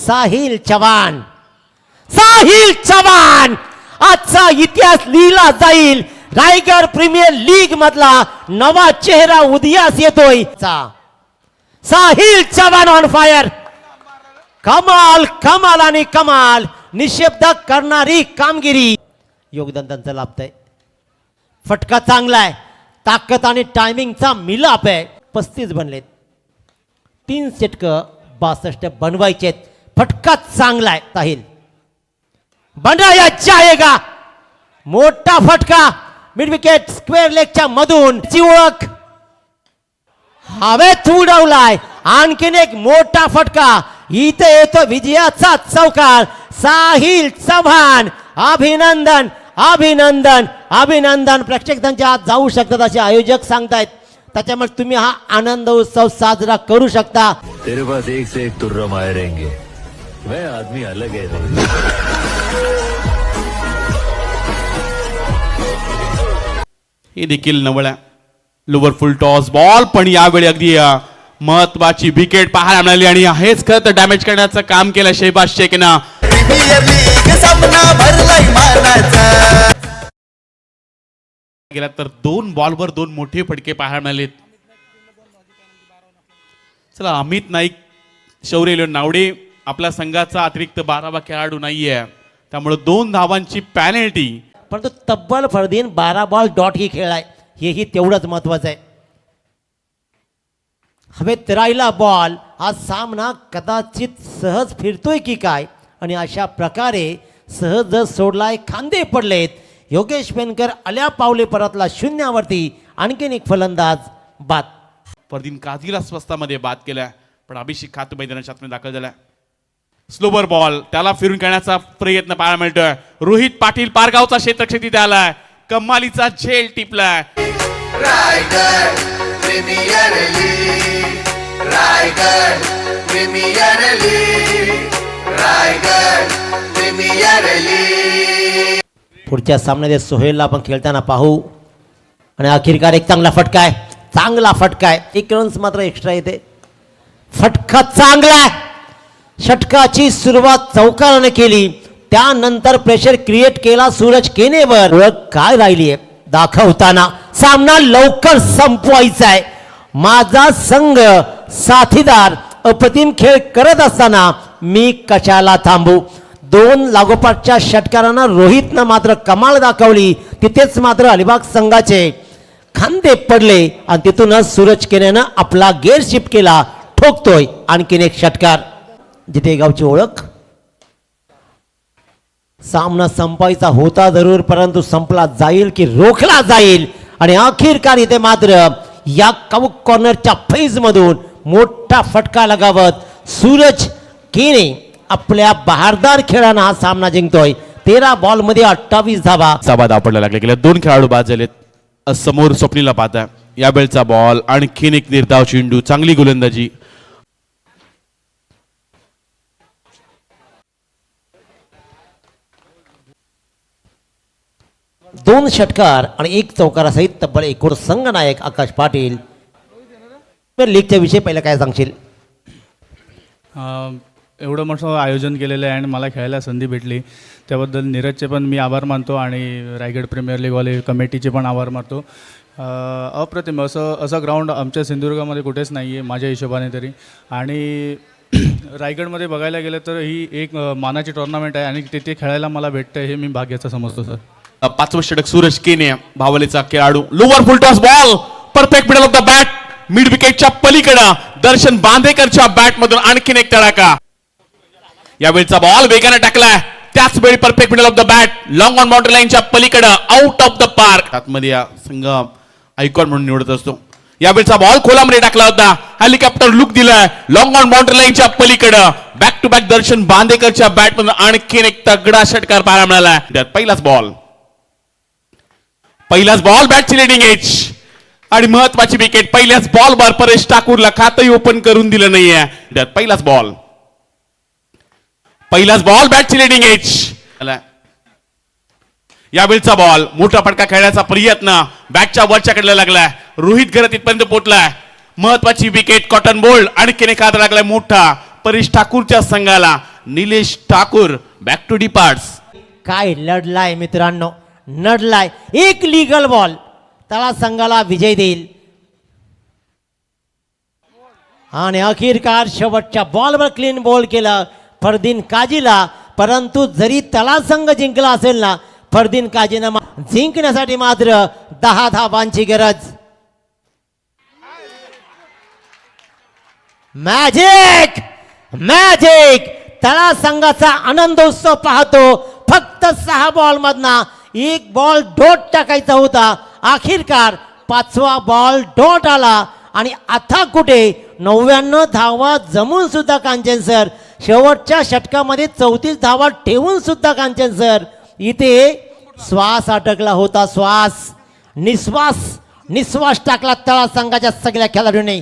साहिल चव्हाण. साहिल चव्हाण आजचा इतिहास लिहिला जाईल. रायगड प्रीमियर लीग मधला नवा चेहरा उदयास येतोय. Sahil Chavan on fire. कमाल कमाल आणि कमाल. निशब्द करणारी कामगिरी. योगदान त्यांचं लाभतंय. फटका चांगला आहे. ताकद आणि टायमिंगचा मिलाप आहे. 35 बनलेत. 3 षटकं 62 बनवायचे. फटका चांगला आहे. साहिल बनाया जाएगा. मोठा फटका मिड विकेट स्क्वेअर लेगच्या मधून ची ओळख हवेत उडवलाय. आणखीन एक मोठा फटका. इथे येतो विजयाचा चौकार. साहिल चव्हाण अभिनंदन अभिनंदन अभिनंदन. प्रेक्षक त्यांच्या आत जाऊ शकतात असे आयोजक सांगतायत. त्याच्यामुळे तुम्ही हा आनंद उत्सव साजरा करू शकता. तेरे पास एक से एक तुर्रा मारे रहेंगे. मैं आदमी अलग है रे. हे देखील नवळ्या लोवर फुल टॉस बॉल, पण यावेळी अगदी महत्वाची विकेट पाहायला मिळाली आणि हेच खरं तर डॅमेज करण्याचं काम केलं शहबाज शेखनं. गेला तर 2 बॉलवर 2 मोठे फटके पाहायला मिळालेत. चला अमित नाईक शौर्य नावडे आपल्या संघाचा अतिरिक्त 12वा खेळाडू नाहीये, त्यामुळे 2 धावांची पॅनल्टी. परंतु तब्बल फरदीन 12 बॉल डॉट ही खेळलाय. हेही तेवढंच महत्वाचं आहे. हवेत राहिला बॉल. हा सामना कदाचित सहज फिरतोय की काय आणि अशा प्रकारे सहज सोडलाय. खांदे पडलेत. योगेश पेनकर आल्या पावले परतला शून्यावरती. आणखीन एक फलंदाज बाद. फरदीन काझीला स्वस्तामध्ये बाद केलाय, पण अभिषेक खातू मैदानाच्या आतमध्ये दाखल झालाय. स्लोवर बॉल त्याला फिरून करण्याचा प्रयत्न पाहायला मिळतोय. रोहित पाटील पारगावचा क्षेत्ररक्षक तिथे आलाय. कमालीचा झेल टिपलाय. Raigad premier league. Raigad premier league. Raigad premier league. पुढच्या सामन्यात सोहेलला आपण खेळताना पाहू. आणि अखेरकार एक चांगला फटका आहे. चांगला फटका आहे. 1 रन्स मात्र एक्स्ट्रा येते. फटका चांगला आहे. षटकाची सुरुवात चौकाराने केली. त्यानंतर प्रेशर क्रिएट केला सूरज केनेवर. ओळख काय राहिली आहे दाखवताना. सामना लवकर संपवायचा आहे. माझा संघ साथीदार अप्रतिम खेळ करत असताना मी कशाला थांबू. 2 लागोपाठच्या षटकारांना रोहितनं मात्र कमाल दाखवली. तिथेच मात्र अलिबाग संघाचे खांदे पडले आणि तिथूनच सूरज केनेनं आपला गेअर शिफ्ट केला. ठोकतोय आणखीन एक षटकार. जिथे गावची ओळख. सामना संपायचा होता जरूर, परंतु संपला जाईल की रोखला जाईल. आणि अखेरकार इथे मात्र या कॉर्नरच्या फेज मधून मोठा फटका लगावत सूरज केने आपल्या बहारदार खेळानं हा सामना जिंकतोय. 13 बॉल मध्ये 28 धावा. बाद आपल्याला लागले. गेल्या 2 खेळाडू बाद झालेत. समोर स्वप्नीला पाहता. यावेळचा बॉल आणखीन एक निर्धाव चेंडू. चांगली गोलंदाजी. दोन षटकार आणि 1 चौकारासहित तब्बल 19 संघनायक आकाश पाटील. लीगच्या विषयी पहिलं काय सांगशील. एवढं मोठं आयोजन केलेलं आहे आणि मला खेळायला संधी भेटली त्याबद्दल नीरजचे पण मी आभार मानतो आणि रायगड प्रीमियर लीगवाले कमिटीचे पण आभार मानतो. अप्रतिम असं ग्राउंड आमच्या सिंधुदुर्गामध्ये कुठेच नाही आहे माझ्या हिशोबाने तरी. आणि रायगडमध्ये बघायला गेलं तर ही एक मानाची टुर्नामेंट आहे आणि तिथे खेळायला मला भेटतं हे मी भाग्याचं समजतो सर. 5वं षटक सूरज केने भावलेचा खेळाडू. Lower full toss ball perfect middle of the bat. Mid विकेटच्या पलीकडे दर्शन बांदेकरच्या बॅट मधून आणखीन एक तडाखा. यावेळचा बॉल वेगाने टाकलाय. त्याच वेळी perfect middle of the bat. Long on boundary लाईनच्या पलीकडे आउट ऑफ द पार्क. आतमध्ये या संघ आयकॉन म्हणून निवडत असतो. यावेळचा बॉल खोलामध्ये टाकला होता. हेलिकॉप्टर लुक दिलाय. लॉंग ऑन बाउंड्री लाईनच्या पलीकडे बॅक टू बॅक दर्शन बांदेकरच्या बॅट मधून आणखीन एक तगडा षटकार पाहायला मिळाला. पहिलाच बॉल बॅटची लिडिंग एज आणि महत्वाची विकेट. पहिल्याच बॉलवर परेश ठाकूरला खातही ओपन करून दिलं नाहीये. पहिलाच बॉल बॅटची लिडिंग एज. यावेळचा बॉल मोठा फटका खेळण्याचा प्रयत्न बॅटच्या वरच्या कडे लागलाय. रोहित घरात इथपर्यंत पोहोचलाय. महत्वाची विकेट. कॉटन बोल्ड आणखीन एक हात लागलाय मोठा. परेश ठाकूरच्या संघाला Nilesh Thakur back to departs. काय लढलाय मित्रांनो, नडलाय. एक लीगल बॉल तळा संघाला विजय देईल आणि अखेरकार शेवटच्या बॉलवर क्लीन बॉल केलं फरदीन काजीला. परंतु जरी तळा संघ जिंकला असेल ना, फरदीन काजीनं जिंकण्यासाठी मात्र 10 धावांची गरज. मॅजिक मॅजिक तळा संघाचा आनंदोत्सव पाहतो. फक्त 6 बॉल मधना 1 बॉल डॉट टाकायचा होता. अखेरकार 5वा बॉल डॉट आला आणि आता कुठे 99 धावा जमून सुद्धा कांचन सर, शेवटच्या षटकामध्ये 34 धावा ठेवून सुद्धा कांचन सर इथे श्वास अटकला होता. निश्वास टाकला तळा संघाच्या सगळ्या खेळाडूंनी.